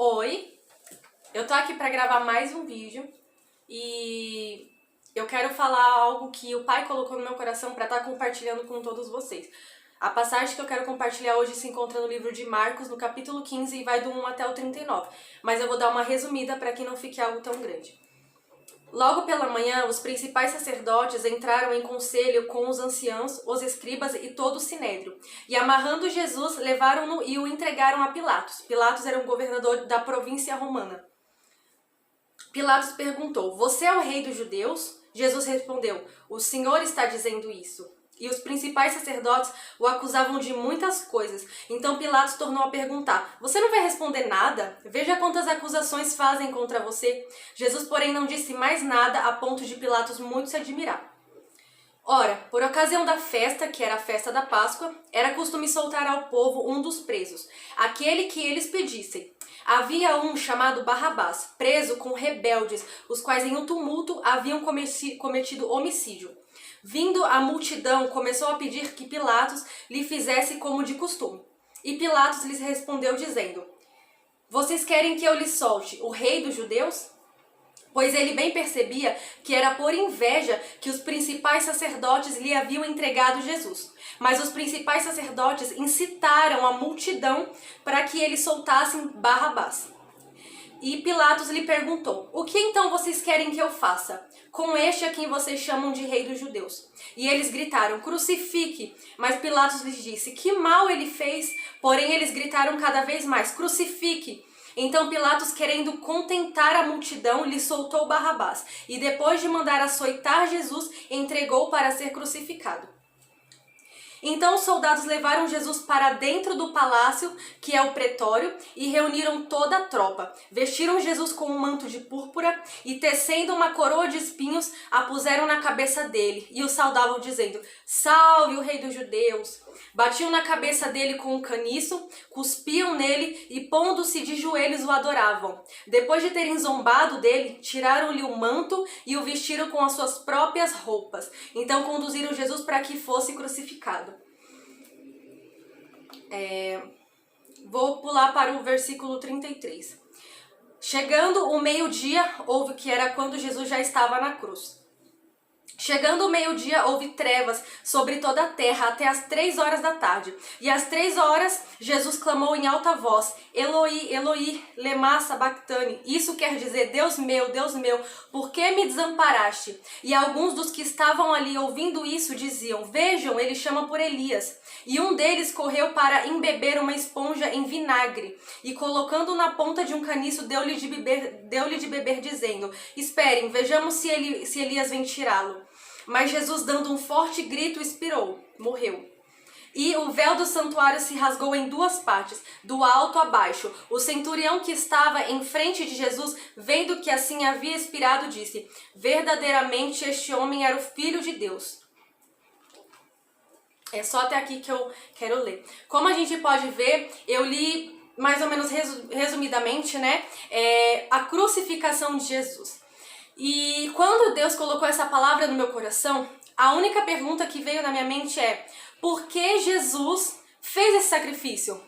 Oi, eu tô aqui pra gravar mais um vídeo e eu quero falar algo que o Pai colocou no meu coração pra estar compartilhando com todos vocês. A passagem que eu quero compartilhar hoje se encontra no livro de Marcos, no capítulo 15, e vai do 1 até o 39. Mas eu vou dar uma resumida para que não fique algo tão grande. Logo pela manhã, os principais sacerdotes entraram em conselho com os anciãos, os escribas e todo o sinédrio. E amarrando Jesus, levaram-no e o entregaram a Pilatos. Pilatos era um governador da província romana. Pilatos perguntou: "Você é o rei dos judeus?" Jesus respondeu: "O Senhor está dizendo isso." E os principais sacerdotes o acusavam de muitas coisas. Então Pilatos tornou a perguntar: "Você não vai responder nada? Veja quantas acusações fazem contra você." Jesus, porém, não disse mais nada, a ponto de Pilatos muito se admirar. Ora, por ocasião da festa, que era a festa da Páscoa, era costume soltar ao povo um dos presos, aquele que eles pedissem. Havia um chamado Barrabás, preso com rebeldes, os quais em um tumulto haviam cometido homicídio. Vindo a multidão, começou a pedir que Pilatos lhe fizesse como de costume. E Pilatos lhes respondeu dizendo: "Vocês querem que eu lhes solte o rei dos judeus?" Pois ele bem percebia que era por inveja que os principais sacerdotes lhe haviam entregado Jesus. Mas os principais sacerdotes incitaram a multidão para que eles soltassem Barrabás. E Pilatos lhe perguntou: "O que então vocês querem que eu faça com este a quem vocês chamam de rei dos judeus?" E eles gritaram: "Crucifique!" Mas Pilatos lhes disse: "Que mal ele fez?" Porém eles gritaram cada vez mais: "Crucifique!" Então Pilatos, querendo contentar a multidão, lhe soltou Barrabás, e depois de mandar açoitar Jesus, entregou para ser crucificado. Então os soldados levaram Jesus para dentro do palácio, que é o pretório, e reuniram toda a tropa. Vestiram Jesus com um manto de púrpura e, tecendo uma coroa de espinhos, a puseram na cabeça dele, e o saudavam dizendo: "Salve o rei dos judeus!" Batiam na cabeça dele com um caniço, cuspiam nele e, pondo-se de joelhos, o adoravam. Depois de terem zombado dele, tiraram-lhe o manto e o vestiram com as suas próprias roupas. Então conduziram Jesus para que fosse crucificado. Vou pular para o versículo 33. Chegando o meio-dia, houve que era quando Jesus já estava na cruz. Chegando o meio-dia, houve trevas sobre toda a terra até as 3 horas da tarde. E às 3 horas, Jesus clamou em alta voz: "Eloi, Eloi, lema sabachthani." Isso quer dizer: Deus meu, por que me desamparaste?" E alguns dos que estavam ali ouvindo isso diziam: "Vejam, ele chama por Elias." E um deles correu para embeber uma esponja em vinagre, e colocando na ponta de um caniço, deu-lhe de beber, dizendo: "Esperem, vejamos se Elias vem tirá-lo." Mas Jesus, dando um forte grito, expirou, morreu. E o véu do santuário se rasgou em duas partes, do alto a baixo. O centurião que estava em frente de Jesus, vendo que assim havia expirado, disse: "Verdadeiramente este homem era o Filho de Deus." É só até aqui que eu quero ler. Como a gente pode ver, eu li mais ou menos resumidamente, né, a crucificação de Jesus. E quando Deus colocou essa palavra no meu coração, a única pergunta que veio na minha mente é: por que Jesus fez esse sacrifício?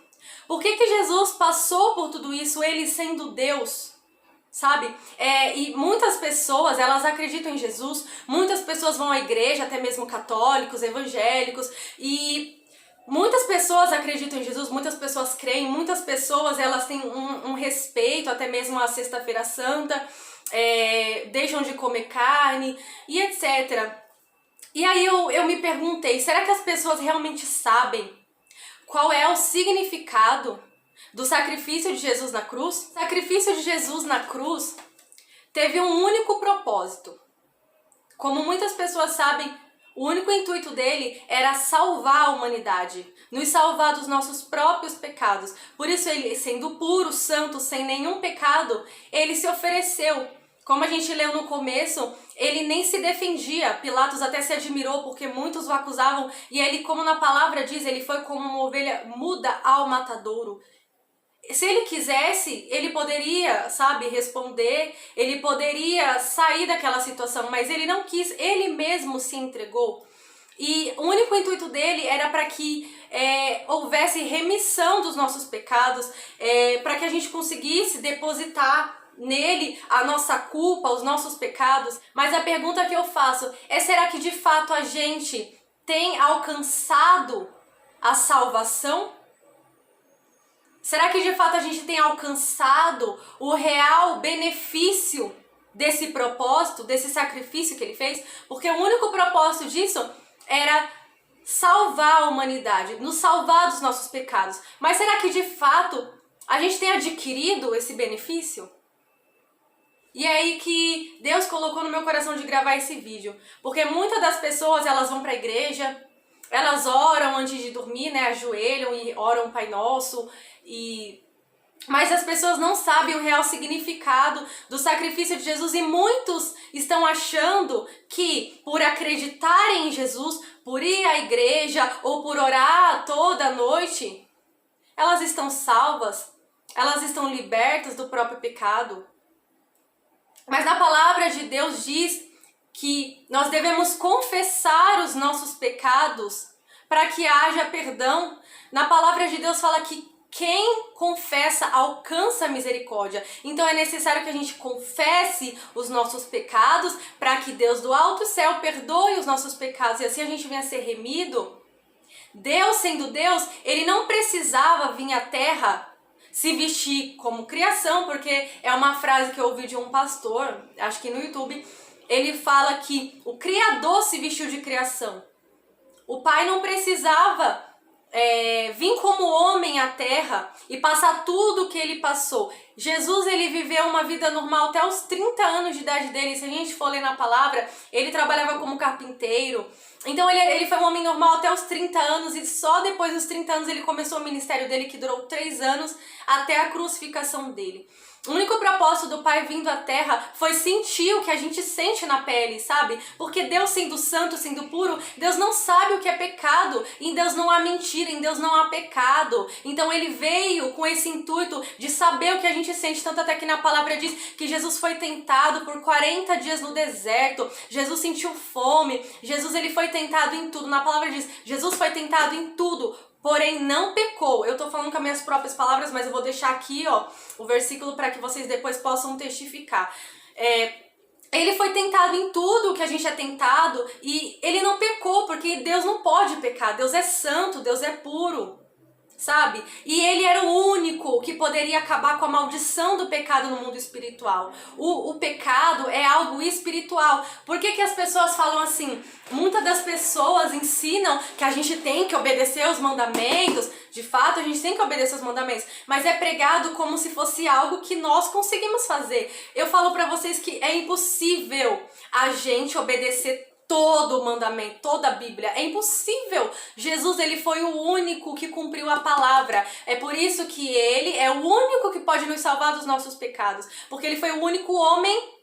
Por que Jesus passou por tudo isso, ele sendo Deus? Sabe? E muitas pessoas, elas acreditam em Jesus, muitas pessoas vão à igreja, até mesmo católicos, evangélicos, e muitas pessoas acreditam em Jesus, muitas pessoas creem, muitas pessoas elas têm um respeito até mesmo à Sexta-feira Santa, deixam de comer carne e etc. E aí eu me perguntei: será que as pessoas realmente sabem qual é o significado do sacrifício de Jesus na cruz? O sacrifício de Jesus na cruz teve um único propósito. Como muitas pessoas sabem, o único intuito dele era salvar a humanidade, nos salvar dos nossos próprios pecados. Por isso ele, sendo puro, santo, sem nenhum pecado, ele se ofereceu. Como a gente leu no começo, ele nem se defendia. Pilatos até se admirou porque muitos o acusavam, e ele, como na palavra diz, ele foi como uma ovelha muda ao matadouro. Se ele quisesse, ele poderia, sabe, responder, ele poderia sair daquela situação, mas ele não quis, ele mesmo se entregou. E o único intuito dele era para que houvesse remissão dos nossos pecados, para que a gente conseguisse depositar nele a nossa culpa, os nossos pecados. Mas a pergunta que eu faço é: será que de fato a gente tem alcançado a salvação? Será que de fato a gente tem alcançado o real benefício desse propósito, desse sacrifício que ele fez? Porque o único propósito disso era salvar a humanidade, nos salvar dos nossos pecados. Mas será que de fato a gente tem adquirido esse benefício? E é aí que Deus colocou no meu coração de gravar esse vídeo. Porque muitas das pessoas, elas vão para a igreja, elas oram antes de dormir, né? Ajoelham e oram Pai Nosso. Mas as pessoas não sabem o real significado do sacrifício de Jesus. E muitos estão achando que por acreditarem em Jesus, por ir à igreja ou por orar toda noite, elas estão salvas, elas estão libertas do próprio pecado. Mas na palavra de Deus diz que nós devemos confessar os nossos pecados para que haja perdão. Na palavra de Deus fala que quem confessa alcança a misericórdia. Então é necessário que a gente confesse os nossos pecados para que Deus do alto céu perdoe os nossos pecados e assim a gente venha a ser remido. Deus, sendo Deus, ele não precisava vir à terra se vestir como criação, porque é uma frase que eu ouvi de um pastor, acho que no YouTube, ele fala que o Criador se vestiu de criação. O Pai não precisava vir como homem à terra e passar tudo o que ele passou. Jesus, ele viveu uma vida normal até os 30 anos de idade dele. Se a gente for ler na palavra, ele trabalhava como carpinteiro. Então ele foi um homem normal até os 30 anos e só depois dos 30 anos ele começou o ministério dele, que durou 3 anos até a crucificação dele. O único propósito do Pai vindo à Terra foi sentir o que a gente sente na pele, sabe? Porque Deus, sendo santo, sendo puro, Deus não sabe o que é pecado. Em Deus não há mentira, em Deus não há pecado. Então ele veio com esse intuito de saber o que a gente sente. Tanto até que na palavra diz que Jesus foi tentado por 40 dias no deserto. Jesus sentiu fome. Jesus, ele foi tentado em tudo. Na palavra diz, Jesus foi tentado em tudo, porém não pecou. Eu tô falando com as minhas próprias palavras, mas eu vou deixar aqui, ó, o versículo para que vocês depois possam testificar. Ele foi tentado em tudo que a gente é tentado e ele não pecou, porque Deus não pode pecar. Deus é santo, Deus é puro, sabe? E ele era o único que poderia acabar com a maldição do pecado no mundo espiritual. O pecado é algo espiritual. Por que as pessoas falam assim? Muitas das pessoas ensinam que a gente tem que obedecer os mandamentos. De fato, a gente tem que obedecer os mandamentos. Mas é pregado como se fosse algo que nós conseguimos fazer. Eu falo pra vocês que é impossível a gente obedecer todo o mandamento, toda a Bíblia. É impossível. Jesus, ele foi o único que cumpriu a palavra. É por isso que ele é o único que pode nos salvar dos nossos pecados. Porque ele foi o único homem,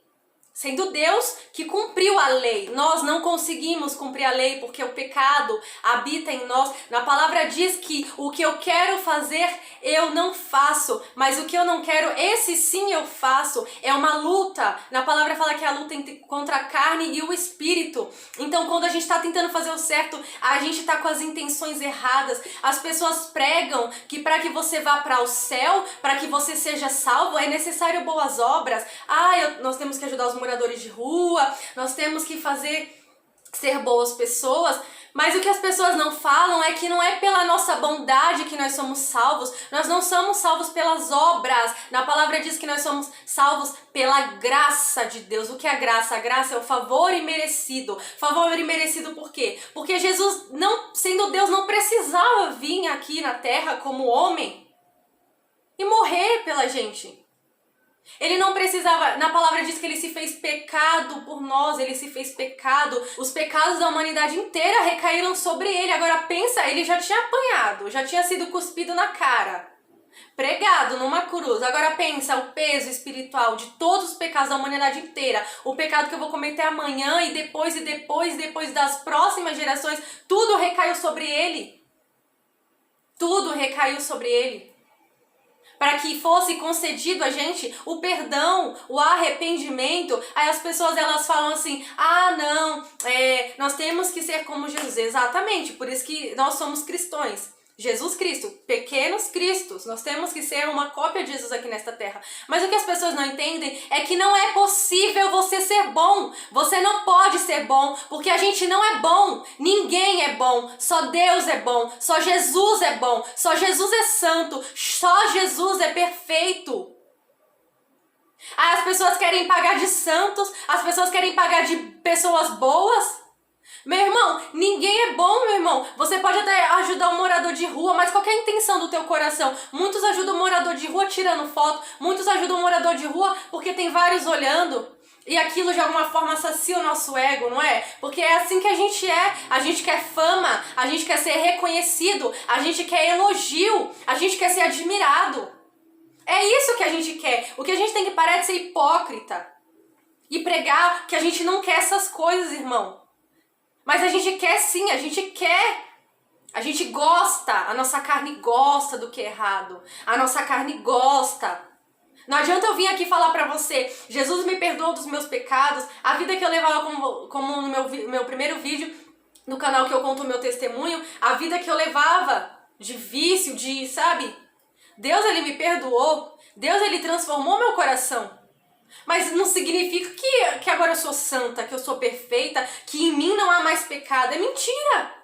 sendo Deus, que cumpriu a lei. Nós não conseguimos cumprir a lei porque o pecado habita em nós. Na palavra diz que o que eu quero fazer, eu não faço. Mas o que eu não quero, esse sim eu faço. É uma luta. Na palavra fala que é a luta contra a carne e o espírito. Então, quando a gente está tentando fazer o certo, a gente está com as intenções erradas. As pessoas pregam que para que você vá para o céu, para que você seja salvo, é necessário boas obras. Nós temos que ajudar os moradores de rua, nós temos que ser boas pessoas, mas o que as pessoas não falam é que não é pela nossa bondade que nós somos salvos, nós não somos salvos pelas obras. Na palavra diz que nós somos salvos pela graça de Deus. O que é a graça? A graça é o favor imerecido. Favor imerecido por quê? Porque Jesus, não sendo Deus, não precisava vir aqui na terra como homem e morrer pela gente. Ele não precisava, na palavra diz que ele se fez pecado por nós, ele se fez pecado. Os pecados da humanidade inteira recaíram sobre ele. Agora pensa, ele já tinha apanhado, já tinha sido cuspido na cara, pregado numa cruz. Agora pensa o peso espiritual de todos os pecados da humanidade inteira. O pecado que eu vou cometer amanhã e depois das próximas gerações. Tudo recaiu sobre ele. Tudo recaiu sobre ele. Para que fosse concedido a gente o perdão, o arrependimento. Aí as pessoas, elas falam assim, nós temos que ser como Jesus. Exatamente, por isso que nós somos cristãos. Jesus Cristo, pequenos cristos, nós temos que ser uma cópia de Jesus aqui nesta terra. Mas o que as pessoas não entendem é que não é possível você ser bom. Você não pode ser bom, porque a gente não é bom. Ninguém é bom, só Deus é bom, só Jesus é bom, só Jesus é santo, só Jesus é perfeito. As pessoas querem pagar de santos, as pessoas querem pagar de pessoas boas. Meu irmão, ninguém é bom, meu irmão. Você pode até ajudar um morador de rua, mas qual é a intenção do teu coração? Muitos ajudam um morador de rua tirando foto, muitos ajudam um morador de rua porque tem vários olhando. E aquilo de alguma forma sacia o nosso ego, não é? Porque é assim que a gente é. A gente quer fama, a gente quer ser reconhecido, a gente quer elogio, a gente quer ser admirado. É isso que a gente quer. O que a gente tem que parar é de ser hipócrita e pregar que a gente não quer essas coisas, irmão. Mas a gente quer sim, a gente quer. A gente gosta, a nossa carne gosta do que é errado. A nossa carne gosta. Não adianta eu vir aqui falar pra você, Jesus me perdoou dos meus pecados, a vida que eu levava como no meu primeiro vídeo, no canal que eu conto o meu testemunho, a vida que eu levava de vício, sabe? Deus, ele me perdoou, Deus, ele transformou meu coração. Mas não significa que agora eu sou santa, que eu sou perfeita, que em mim não há mais pecado. É mentira!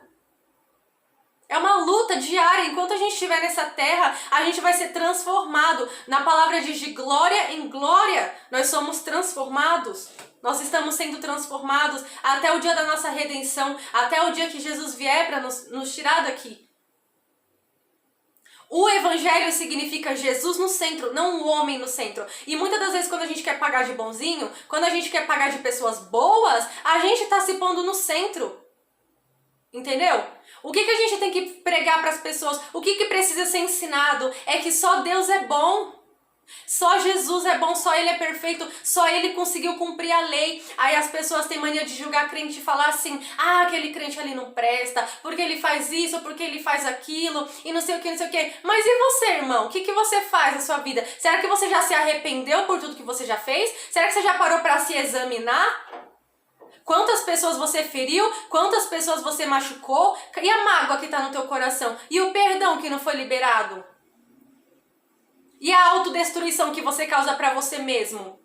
É uma luta diária. Enquanto a gente estiver nessa terra, a gente vai ser transformado. Na palavra diz de glória em glória, nós somos transformados. Nós estamos sendo transformados até o dia da nossa redenção, até o dia que Jesus vier para nos tirar daqui. O evangelho significa Jesus no centro, não o homem no centro. E muitas das vezes quando a gente quer pagar de bonzinho, quando a gente quer pagar de pessoas boas, a gente está se pondo no centro. Entendeu? O que a gente tem que pregar para as pessoas? O que precisa ser ensinado? É que só Deus é bom. Só Jesus é bom, só Ele é perfeito, só Ele conseguiu cumprir a lei. Aí as pessoas têm mania de julgar crente e falar assim, ah, aquele crente ali não presta, porque ele faz isso, porque ele faz aquilo, e não sei o que, não sei o que. Mas e você, irmão? O que você faz na sua vida? Será que você já se arrependeu por tudo que você já fez? Será que você já parou para se examinar? Quantas pessoas você feriu? Quantas pessoas você machucou? E a mágoa que está no teu coração? E o perdão que não foi liberado? E a autodestruição que você causa pra você mesmo?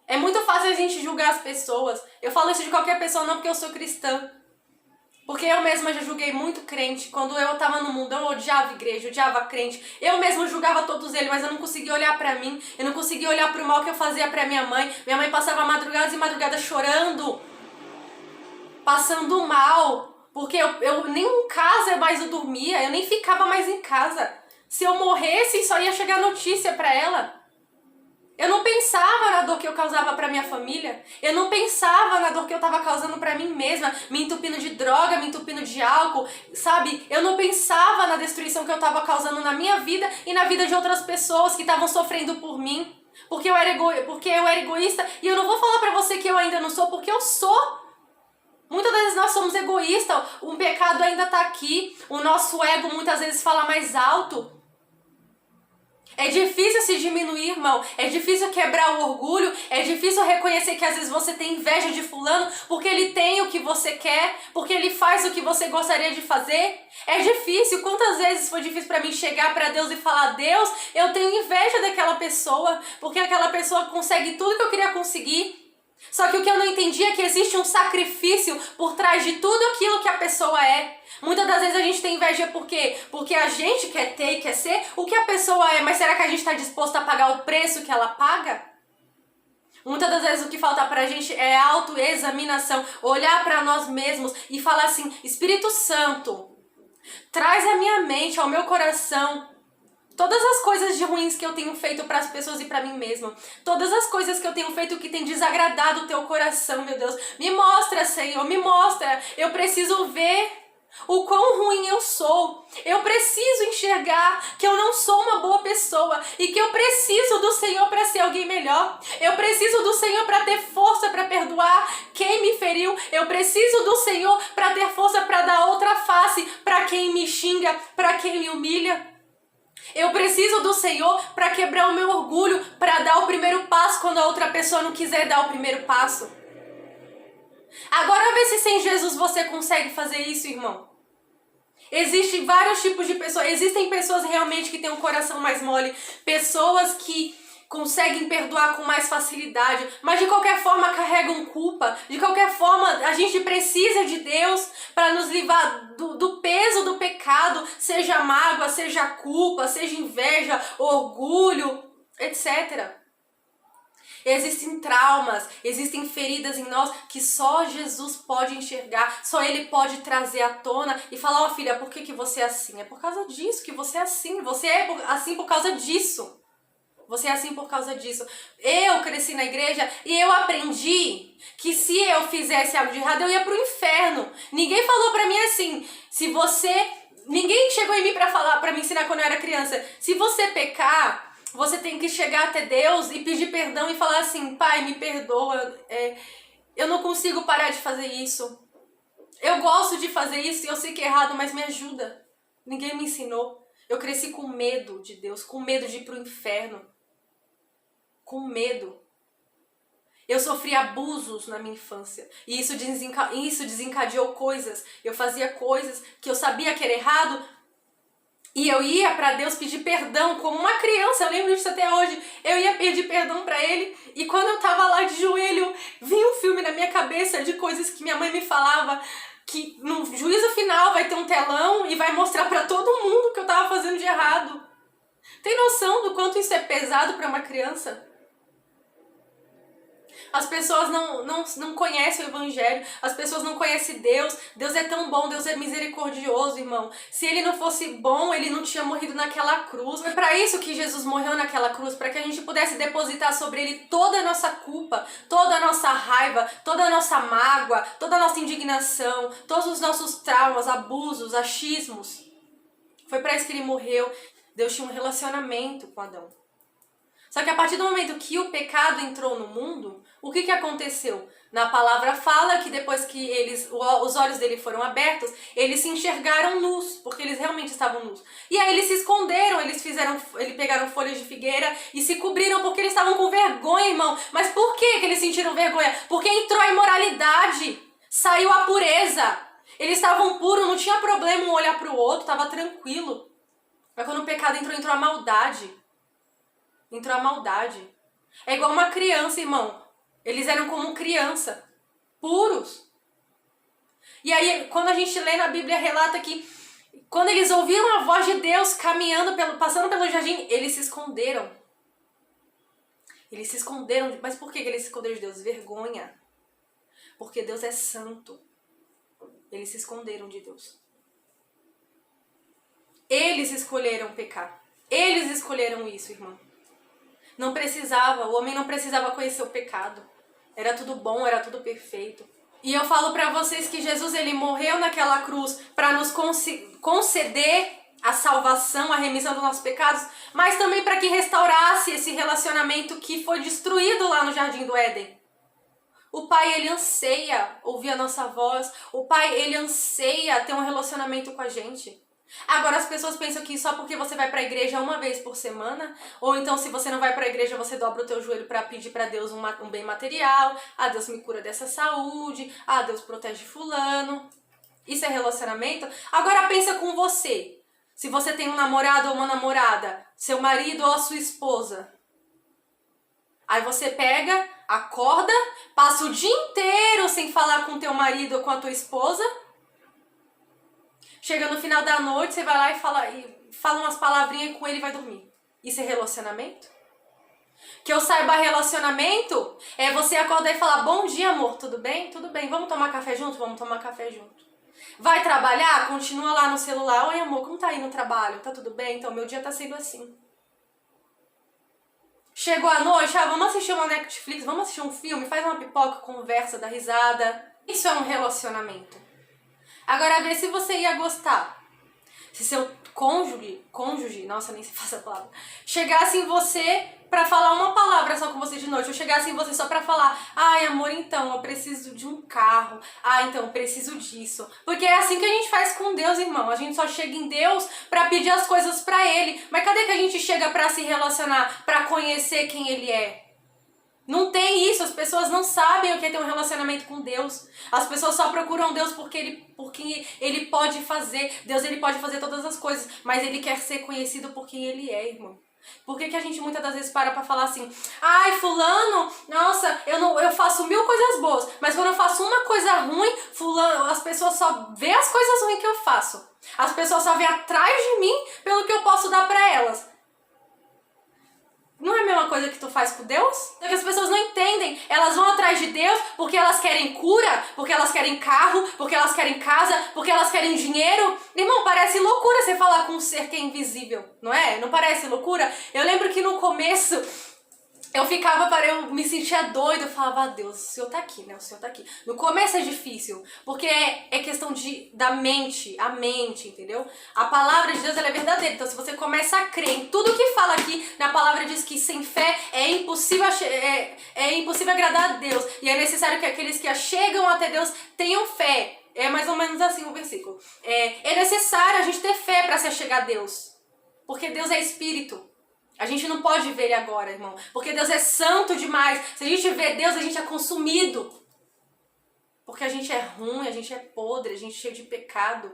É muito fácil a gente julgar as pessoas. Eu falo isso de qualquer pessoa não porque eu sou cristã. Porque eu mesma já julguei muito crente. Quando eu tava no mundo, eu odiava a igreja, odiava crente. Eu mesma julgava todos eles, mas eu não conseguia olhar pra mim. Eu não conseguia olhar pro mal que eu fazia pra minha mãe. Minha mãe passava madrugadas e madrugadas chorando. Passando mal. Porque eu nem em casa mais eu dormia. Eu nem ficava mais em casa. Se eu morresse, só ia chegar notícia pra ela. Eu não pensava na dor que eu causava pra minha família. Eu não pensava na dor que eu tava causando pra mim mesma, me entupindo de droga, me entupindo de álcool, sabe? Eu não pensava na destruição que eu tava causando na minha vida e na vida de outras pessoas que estavam sofrendo por mim. Porque eu era egoísta. E eu não vou falar pra você que eu ainda não sou, porque eu sou. Muitas vezes nós somos egoístas, o pecado ainda tá aqui, o nosso ego muitas vezes fala mais alto. É difícil se diminuir, irmão. É difícil quebrar o orgulho. É difícil reconhecer que às vezes você tem inveja de fulano porque ele tem o que você quer, porque ele faz o que você gostaria de fazer. É difícil. Quantas vezes foi difícil pra mim chegar pra Deus e falar: Deus, eu tenho inveja daquela pessoa porque aquela pessoa consegue tudo que eu queria conseguir. Só que o que eu não entendi é que existe um sacrifício por trás de tudo aquilo que a pessoa é. Muitas das vezes a gente tem inveja por quê? Porque a gente quer ter e quer ser o que a pessoa é, mas será que a gente está disposto a pagar o preço que ela paga? Muitas das vezes o que falta pra gente é autoexaminação, olhar pra nós mesmos e falar assim: Espírito Santo, traz à minha mente, ao meu coração, todas as coisas de ruins que eu tenho feito para as pessoas e para mim mesma. Todas as coisas que eu tenho feito que tem desagradado o teu coração, meu Deus. Me mostra, Senhor, me mostra. Eu preciso ver o quão ruim eu sou. Eu preciso enxergar que eu não sou uma boa pessoa e que eu preciso do Senhor para ser alguém melhor. Eu preciso do Senhor para ter força para perdoar quem me feriu. Eu preciso do Senhor para ter força para dar outra face para quem me xinga, para quem me humilha. Eu preciso do Senhor para quebrar o meu orgulho, para dar o primeiro passo quando a outra pessoa não quiser dar o primeiro passo. Agora vê se sem Jesus você consegue fazer isso, irmão. Existem vários tipos de pessoas. Existem pessoas realmente que têm um coração mais mole, pessoas que conseguem perdoar com mais facilidade, mas de qualquer forma carregam culpa. De qualquer forma, a gente precisa de Deus para nos livrar do peso do pecado, seja mágoa, seja culpa, seja inveja, orgulho, etc. Existem traumas, existem feridas em nós que só Jesus pode enxergar, só Ele pode trazer à tona e falar, ó filha, por que você é assim? É por causa disso que você é assim, você é assim por causa disso. Você é assim por causa disso. Eu cresci na igreja e eu aprendi que se eu fizesse algo de errado, eu ia pro inferno. Ninguém falou pra mim assim, se você... Ninguém chegou em mim pra falar, pra me ensinar quando eu era criança. Se você pecar, você tem que chegar até Deus e pedir perdão e falar assim, pai, me perdoa, eu não consigo parar de fazer isso. Eu gosto de fazer isso e eu sei que é errado, mas me ajuda. Ninguém me ensinou. Eu cresci com medo de Deus, com medo de ir pro inferno. Com medo. Eu sofri abusos na minha infância. E isso desencadeou coisas. Eu fazia coisas que eu sabia que era errado. E eu ia pra Deus pedir perdão como uma criança. Eu lembro disso até hoje. Eu ia pedir perdão pra Ele. E quando eu tava lá de joelho, vinha um filme na minha cabeça de coisas que minha mãe me falava. Que no juízo final vai ter um telão e vai mostrar pra todo mundo que eu tava fazendo de errado. Tem noção do quanto isso é pesado pra uma criança? As pessoas não conhecem o Evangelho, as pessoas não conhecem Deus. Deus é tão bom, Deus é misericordioso, irmão. Se Ele não fosse bom, Ele não tinha morrido naquela cruz. Foi para isso que Jesus morreu naquela cruz, para que a gente pudesse depositar sobre Ele toda a nossa culpa, toda a nossa raiva, toda a nossa mágoa, toda a nossa indignação, todos os nossos traumas, abusos, achismos. Foi para isso que Ele morreu. Deus tinha um relacionamento com Adão. Só que a partir do momento que o pecado entrou no mundo, o que aconteceu? Na palavra fala que depois que os olhos dele foram abertos, eles se enxergaram nus, porque eles realmente estavam nus. E aí eles se esconderam, eles pegaram folhas de figueira e se cobriram porque eles estavam com vergonha, irmão. Mas por que eles sentiram vergonha? Porque entrou a imoralidade, saiu a pureza. Eles estavam puros, não tinha problema um olhar para o outro, estava tranquilo. Mas quando o pecado entrou a maldade. Entrou a maldade. É igual uma criança, irmão. Eles eram como criança. Puros. E aí, quando a gente lê na Bíblia, relata que quando eles ouviram a voz de Deus passando pelo jardim, eles se esconderam. Eles se esconderam. Mas por que eles se esconderam de Deus? Vergonha. Porque Deus é santo. Eles se esconderam de Deus. Eles escolheram pecar. Eles escolheram isso, irmão. Não precisava, o homem não precisava conhecer o pecado. Era tudo bom, era tudo perfeito. E eu falo pra vocês que Jesus, ele morreu naquela cruz para nos conceder a salvação, a remissão dos nossos pecados, mas também para que restaurasse esse relacionamento que foi destruído lá no Jardim do Éden. O Pai, ele anseia ouvir a nossa voz. O Pai, ele anseia ter um relacionamento com a gente. Agora as pessoas pensam que só porque você vai pra igreja uma vez por semana, ou então se você não vai pra igreja, você dobra o teu joelho pra pedir pra Deus um bem material, Deus me cura dessa saúde, Deus protege fulano. Isso é relacionamento? Agora pensa com você. Se você tem um namorado ou uma namorada, seu marido ou a sua esposa. Aí você pega, acorda, passa o dia inteiro sem falar com teu marido ou com a tua esposa. Chega no final da noite, você vai lá e fala umas palavrinhas com ele e vai dormir. Isso é relacionamento? Que eu saiba, relacionamento é você acordar e falar, bom dia, amor, tudo bem? Tudo bem, vamos tomar café junto? Vamos tomar café junto. Vai trabalhar? Continua lá no celular. Oi, amor, como tá aí no trabalho? Tá tudo bem? Então, meu dia tá sendo assim. Chegou a noite, vamos assistir uma Netflix, vamos assistir um filme, faz uma pipoca, conversa, dá risada. Isso é um relacionamento. Agora, vê se você ia gostar. Se seu cônjuge, nossa, nem se faz a palavra, chegasse em você pra falar uma palavra só com você de noite, ou chegasse em você só pra falar, ai, amor, então, eu preciso de um carro, então, eu preciso disso. Porque é assim que a gente faz com Deus, irmão. A gente só chega em Deus pra pedir as coisas pra Ele. Mas cadê que a gente chega pra se relacionar, pra conhecer quem Ele é? Não tem isso, as pessoas não sabem o que é ter um relacionamento com Deus. As pessoas só procuram Deus porque ele pode fazer. Deus, ele pode fazer todas as coisas, mas ele quer ser conhecido por quem ele é, irmão. Por que a gente muitas das vezes para pra falar assim, ai, fulano, nossa, eu faço 1000 coisas boas, mas quando eu faço uma coisa ruim, fulano, as pessoas só vê as coisas ruins que eu faço. As pessoas só vêm atrás de mim pelo que eu posso dar pra elas. Não é a mesma coisa que tu faz com Deus? É que as pessoas não entendem. Elas vão atrás de Deus porque elas querem cura, porque elas querem carro, porque elas querem casa, porque elas querem dinheiro. Irmão, parece loucura você falar com um ser que é invisível, não é? Não parece loucura? Eu lembro que no começo eu me sentia doida, eu falava, Deus, o Senhor tá aqui, né? O Senhor tá aqui. No começo é difícil, porque é questão da mente, a mente, entendeu? A palavra de Deus, ela é verdadeira, então se você começa a crer em tudo que fala aqui, na palavra diz que sem fé é impossível agradar a Deus, e é necessário que aqueles que chegam até Deus tenham fé. É mais ou menos assim o versículo. É necessário a gente ter fé para se chegar a Deus, porque Deus é Espírito. A gente não pode ver ele agora, irmão. Porque Deus é santo demais. Se a gente vê Deus, a gente é consumido. Porque a gente é ruim, a gente é podre, a gente é cheio de pecado.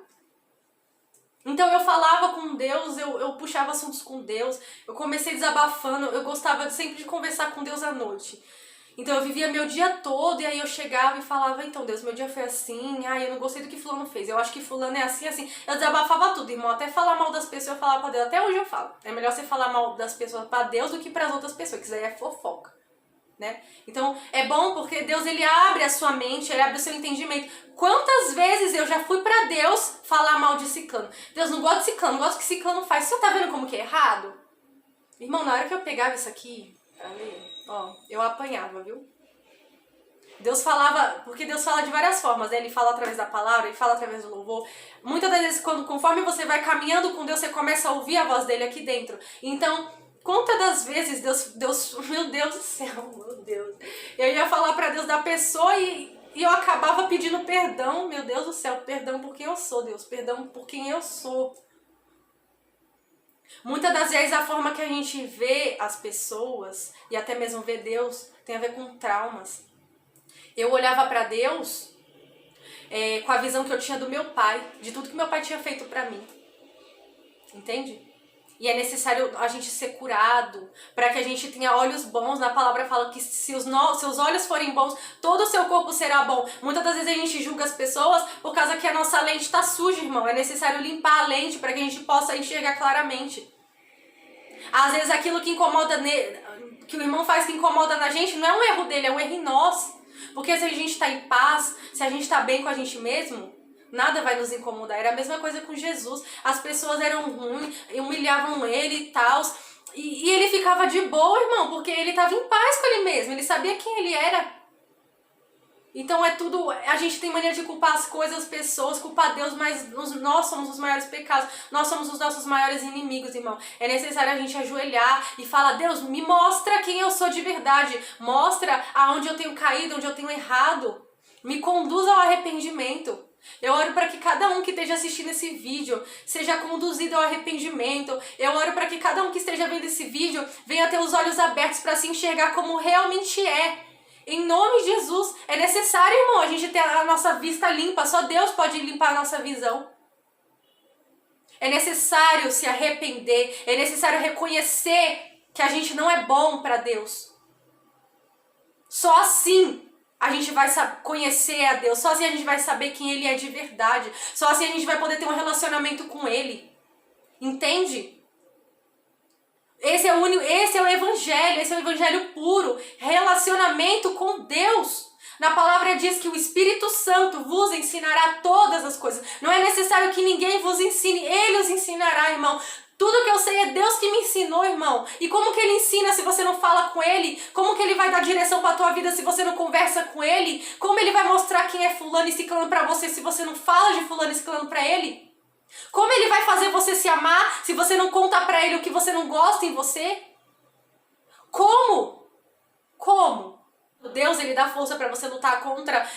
Então eu falava com Deus, eu puxava assuntos com Deus. Eu comecei desabafando. Eu gostava sempre de conversar com Deus à noite. Então eu vivia meu dia todo e aí eu chegava e falava, então Deus, meu dia foi assim, eu não gostei do que fulano fez, eu acho que fulano é assim, assim. Eu desabafava tudo, irmão, até falar mal das pessoas eu falava pra Deus, até hoje eu falo. É melhor você falar mal das pessoas pra Deus do que pras outras pessoas, que isso aí é fofoca, né? Então é bom porque Deus, ele abre a sua mente, ele abre o seu entendimento. Quantas vezes eu já fui pra Deus falar mal de ciclano? Deus, não gosto de ciclano, não gosto do que ciclano faz. Você tá vendo como que é errado? Irmão, na hora que eu pegava isso aqui pra ler, eu apanhava, viu? Deus falava, porque Deus fala de várias formas, né? Ele fala através da palavra, ele fala através do louvor. Muitas das vezes, conforme você vai caminhando com Deus, você começa a ouvir a voz dele aqui dentro. Então, quantas das vezes Deus, meu Deus do céu, meu Deus. Eu ia falar pra Deus da pessoa e eu acabava pedindo perdão, meu Deus do céu, perdão por quem eu sou, Deus, perdão por quem eu sou. Muitas das vezes a forma que a gente vê as pessoas e até mesmo vê Deus tem a ver com traumas. Eu olhava pra Deus com a visão que eu tinha do meu pai, de tudo que meu pai tinha feito pra mim. Entende? E é necessário a gente ser curado para que a gente tenha olhos bons. Na palavra fala que se os seus olhos forem bons, todo o seu corpo será bom. Muitas das vezes a gente julga as pessoas por causa que a nossa lente está suja, irmão. É necessário limpar a lente para que a gente possa enxergar claramente. Às vezes aquilo que incomoda que o irmão faz que incomoda na gente não é um erro dele, é um erro em nós. Porque se a gente está em paz, se a gente está bem com a gente mesmo, nada vai nos incomodar. Era a mesma coisa com Jesus. As pessoas eram ruins, humilhavam ele e tal. E ele ficava de boa, irmão, porque ele estava em paz com ele mesmo. Ele sabia quem ele era. Então é tudo... A gente tem mania de culpar as coisas, as pessoas, culpar Deus, mas nós somos os maiores pecados. Nós somos os nossos maiores inimigos, irmão. É necessário a gente ajoelhar e falar, Deus, me mostra quem eu sou de verdade. Mostra aonde eu tenho caído, onde eu tenho errado. Me conduz ao arrependimento. Eu oro para que cada um que esteja assistindo esse vídeo seja conduzido ao arrependimento. Eu oro para que cada um que esteja vendo esse vídeo venha ter os olhos abertos para se enxergar como realmente é. Em nome de Jesus, é necessário, irmão, a gente ter a nossa vista limpa. Só Deus pode limpar a nossa visão. É necessário se arrepender. É necessário reconhecer que a gente não é bom para Deus. Só assim a gente vai conhecer a Deus. Só assim a gente vai saber quem Ele é de verdade. Só assim a gente vai poder ter um relacionamento com Ele. Entende? Esse é o Evangelho. Esse é o Evangelho puro. Relacionamento com Deus. Na palavra diz que o Espírito Santo vos ensinará todas as coisas. Não é necessário que ninguém vos ensine. Ele os ensinará, irmão. Tudo que eu sei é Deus que me ensinou, irmão. E como que Ele ensina se você não fala com Ele? Como que Ele vai dar direção pra tua vida se você não conversa com Ele? Como Ele vai mostrar quem é fulano e ciclano pra você se você não fala de fulano e ciclano pra Ele? Como Ele vai fazer você se amar se você não conta pra Ele o que você não gosta em você? Como? Como? Deus, Ele dá força pra você lutar contra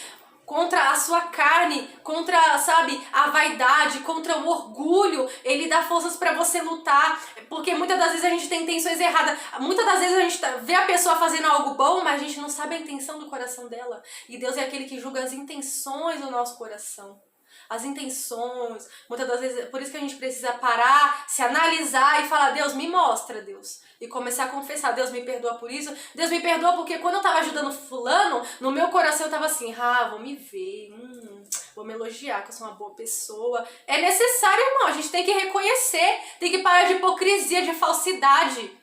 contra a sua carne, contra, sabe, a vaidade, contra o orgulho. Ele dá forças pra você lutar, porque muitas das vezes a gente tem intenções erradas. Muitas das vezes a gente vê a pessoa fazendo algo bom, mas a gente não sabe a intenção do coração dela. E Deus é aquele que julga as intenções do nosso coração. As intenções, muitas das vezes, por isso que a gente precisa parar, se analisar e falar, Deus, me mostra, Deus. E começar a confessar, Deus me perdoa por isso, Deus me perdoa porque quando eu tava ajudando fulano, no meu coração eu tava assim, vou me ver, vou me elogiar que eu sou uma boa pessoa. É necessário, irmão, a gente tem que reconhecer, tem que parar de hipocrisia, de falsidade.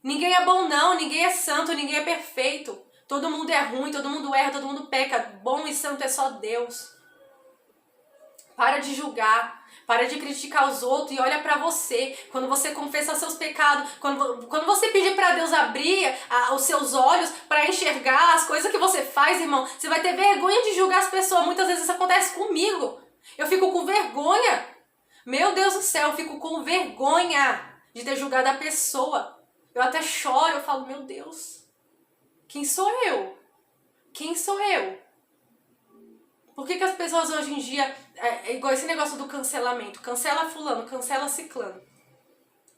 Ninguém é bom não, ninguém é santo, ninguém é perfeito. Todo mundo é ruim, todo mundo erra, todo mundo peca, bom e santo é só Deus. Para de julgar, para de criticar os outros e olha pra você. Quando você confessa seus pecados, quando você pedir pra Deus abrir os seus olhos para enxergar as coisas que você faz, irmão, você vai ter vergonha de julgar as pessoas. Muitas vezes isso acontece comigo. Eu fico com vergonha. Meu Deus do céu, eu fico com vergonha de ter julgado a pessoa. Eu até choro, eu falo, meu Deus, quem sou eu? Quem sou eu? Por que as pessoas hoje em dia, igual esse negócio do cancelamento, cancela fulano, cancela ciclano,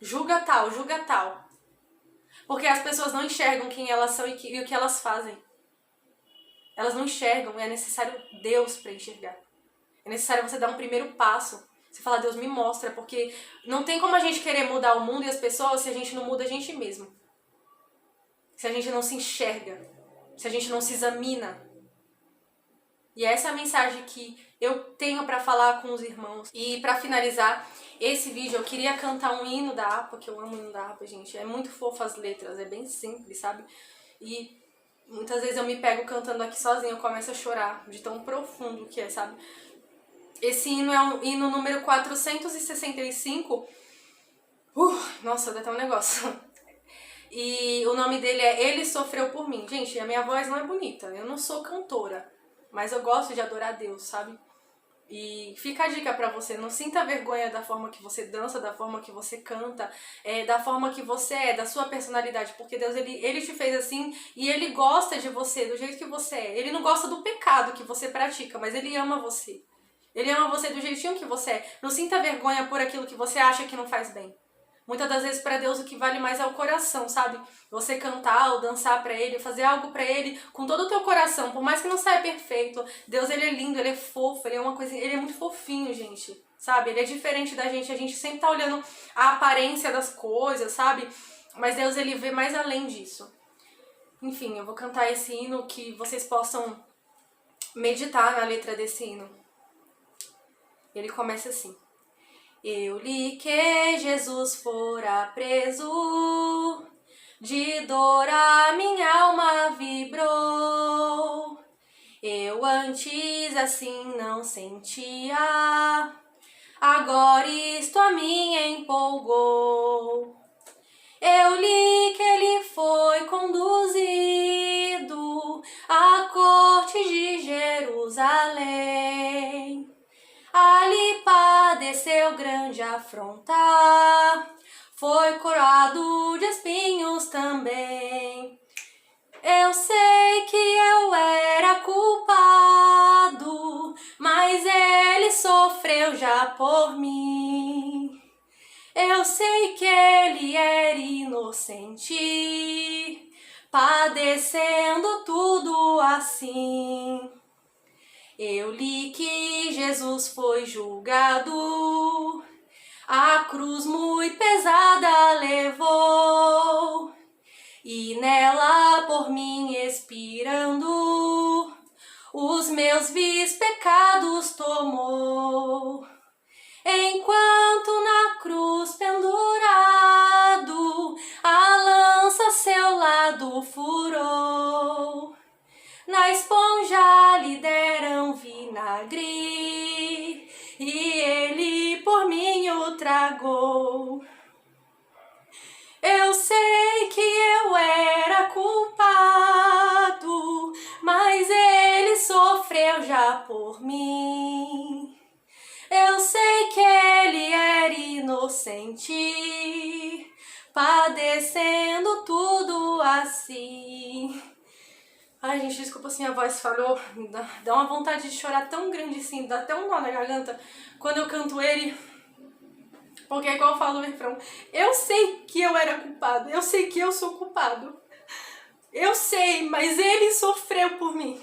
julga tal. Porque as pessoas não enxergam quem elas são e o que elas fazem. Elas não enxergam, é necessário Deus para enxergar. É necessário você dar um primeiro passo. Você fala, Deus me mostra, porque não tem como a gente querer mudar o mundo e as pessoas se a gente não muda a gente mesmo. Se a gente não se enxerga, se a gente não se examina. E essa é a mensagem que eu tenho pra falar com os irmãos. E pra finalizar esse vídeo, eu queria cantar um hino da APA, que eu amo o hino da APA, gente. É muito fofo as letras, é bem simples, sabe? E muitas vezes eu me pego cantando aqui sozinha, eu começo a chorar de tão profundo que é, sabe? Esse hino é um hino número 465. Nossa, dá até um negócio. E o nome dele é Ele Sofreu Por Mim. Gente, a minha voz não é bonita, eu não sou cantora. Mas eu gosto de adorar a Deus, sabe? E fica a dica pra você, não sinta vergonha da forma que você dança, da forma que você canta, da forma que você é, da sua personalidade, porque Deus, ele te fez assim e Ele gosta de você, do jeito que você é. Ele não gosta do pecado que você pratica, mas Ele ama você. Ele ama você do jeitinho que você é. Não sinta vergonha por aquilo que você acha que não faz bem. Muitas das vezes pra Deus o que vale mais é o coração, sabe? Você cantar ou dançar pra Ele, fazer algo pra Ele com todo o teu coração, por mais que não saia perfeito. Deus, Ele é lindo, Ele é fofo, Ele é uma coisa, Ele é muito fofinho, gente, sabe? Ele é diferente da gente, a gente sempre tá olhando a aparência das coisas, sabe? Mas Deus, Ele vê mais além disso. Enfim, eu vou cantar esse hino que vocês possam meditar na letra desse hino. Ele começa assim. Eu li que Jesus fora preso, de dor a minha alma vibrou. Eu antes assim não sentia, agora isto a mim empolgou. Eu li que ele foi conduzido à corte de Jerusalém. Ali padeceu grande afronta, foi coroado de espinhos também. Eu sei que eu era culpado, mas ele sofreu já por mim. Eu sei que ele era inocente, padecendo tudo assim. Eu li que Jesus foi julgado, a cruz muito pesada levou, e nela por mim expirando, os meus vis pecados tomou. Enquanto na cruz pendurado, a lança seu lado furou. Na esponja lhe deram vinagre, e ele por mim o tragou. Eu sei que eu era culpado, mas ele sofreu já por mim. Eu sei que ele era inocente, padecendo tudo assim. Ai, gente, desculpa se minha voz falhou. Dá uma vontade de chorar tão grande assim, dá até um nó na garganta quando eu canto ele. Porque, igual eu falo no refrão, eu sei que eu era culpado, eu sei que eu sou culpado. Eu sei, mas ele sofreu por mim.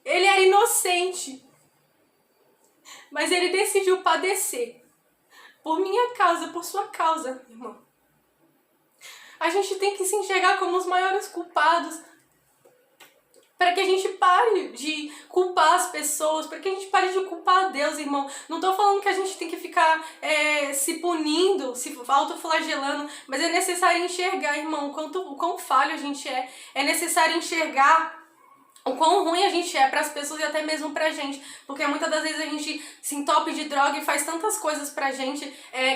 Ele era inocente, mas ele decidiu padecer. Por minha causa, por sua causa, irmão. A gente tem que se enxergar como os maiores culpados, para que a gente pare de culpar as pessoas, para que a gente pare de culpar a Deus, irmão. Não tô falando que a gente tem que ficar se punindo, se autoflagelando, mas é necessário enxergar, irmão, o quão falho a gente é. É necessário enxergar o quão ruim a gente é para as pessoas e até mesmo pra gente, porque muitas das vezes a gente se entope de droga e faz tantas coisas pra gente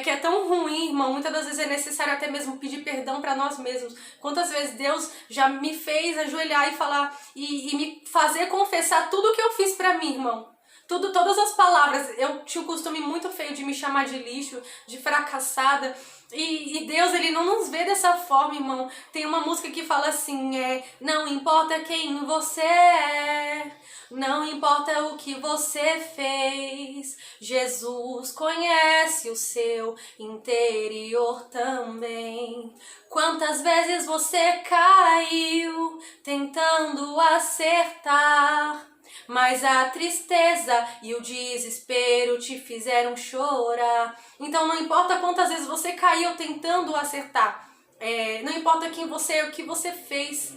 que é tão ruim, irmão. Muitas das vezes é necessário até mesmo pedir perdão pra nós mesmos. Quantas vezes Deus já me fez ajoelhar e falar e me fazer confessar tudo que eu fiz pra mim, irmão. Todas as palavras. Eu tinha um costume muito feio de me chamar de lixo, de fracassada. E Deus, ele não nos vê dessa forma, irmão. Tem uma música que fala assim, não importa quem você é, não importa o que você fez, Jesus conhece o seu interior também. Quantas vezes você caiu tentando acertar, mas a tristeza e o desespero te fizeram chorar. Então não importa quantas vezes você caiu tentando acertar, não importa quem você é, o que você fez.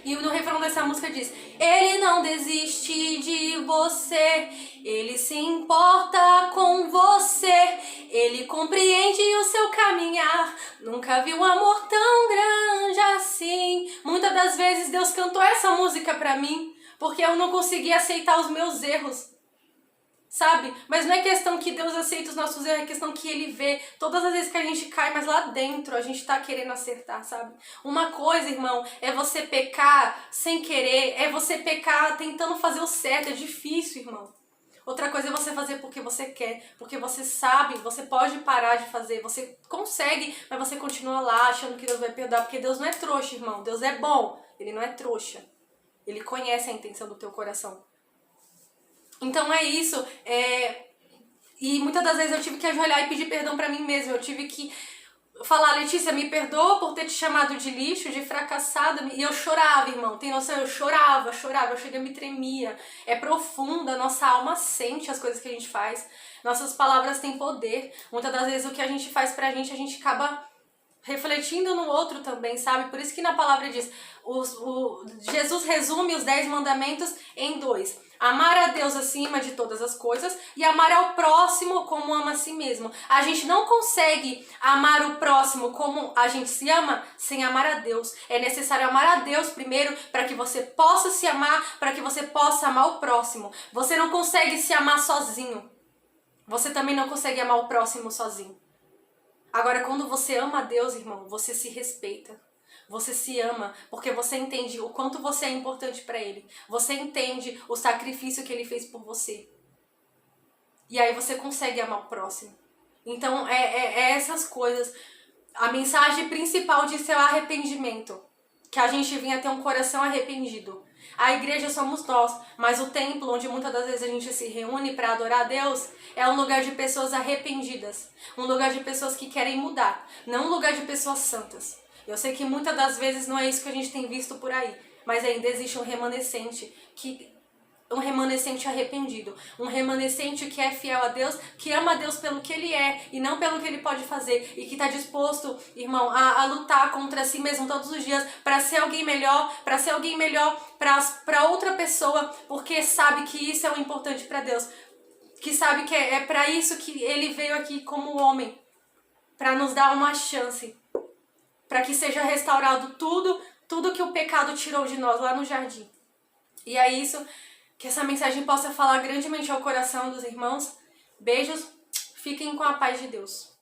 E no refrão dessa música diz: Ele não desiste de você, Ele se importa com você, Ele compreende o seu caminhar, nunca vi um amor tão grande assim. Muitas das vezes Deus cantou essa música pra mim, porque eu não conseguia aceitar os meus erros, sabe? Mas não é questão que Deus aceita os nossos erros, é questão que Ele vê todas as vezes que a gente cai, mas lá dentro a gente tá querendo acertar, sabe? Uma coisa, irmão, é você pecar sem querer, é você pecar tentando fazer o certo, é difícil, irmão. Outra coisa é você fazer porque você quer, porque você sabe, você pode parar de fazer, você consegue, mas você continua lá achando que Deus vai perdoar, porque Deus não é trouxa, irmão. Deus é bom, Ele não é trouxa. Ele conhece a intenção do teu coração. Então é isso. E muitas das vezes eu tive que ajoelhar e pedir perdão pra mim mesma. Eu tive que falar: Letícia, me perdoa por ter te chamado de lixo, de fracassada. E eu chorava, irmão. Tem noção? Eu chorava. Eu cheguei a me tremia. É profunda, nossa alma sente as coisas que a gente faz. Nossas palavras têm poder. Muitas das vezes o que a gente faz pra gente, a gente acaba refletindo no outro também, sabe? Por isso que na palavra diz, Jesus resume os 10 mandamentos em 2. Amar a Deus acima de todas as coisas e amar ao próximo como ama a si mesmo. A gente não consegue amar o próximo como a gente se ama sem amar a Deus. É necessário amar a Deus primeiro para que você possa se amar, para que você possa amar o próximo. Você não consegue se amar sozinho. Você também não consegue amar o próximo sozinho. Agora, quando você ama a Deus, irmão, você se respeita. Você se ama, porque você entende o quanto você é importante para Ele. Você entende o sacrifício que Ele fez por você. E aí você consegue amar o próximo. Então, é essas coisas. A mensagem principal disso é o arrependimento. Que a gente venha ter um coração arrependido. A igreja somos nós, mas o templo, onde muitas das vezes a gente se reúne para adorar a Deus, é um lugar de pessoas arrependidas. Um lugar de pessoas que querem mudar, não um lugar de pessoas santas. Eu sei que muitas das vezes não é isso que a gente tem visto por aí, mas ainda existe um remanescente arrependido, um remanescente que é fiel a Deus, que ama a Deus pelo que Ele é e não pelo que Ele pode fazer, e que está disposto, irmão, a lutar contra si mesmo todos os dias para ser alguém melhor, para outra pessoa, porque sabe que isso é o importante para Deus, que sabe que é para isso que Ele veio aqui como homem, para nos dar uma chance, para que seja restaurado tudo que o pecado tirou de nós lá no jardim. E é isso. Que essa mensagem possa falar grandemente ao coração dos irmãos. Beijos, fiquem com a paz de Deus.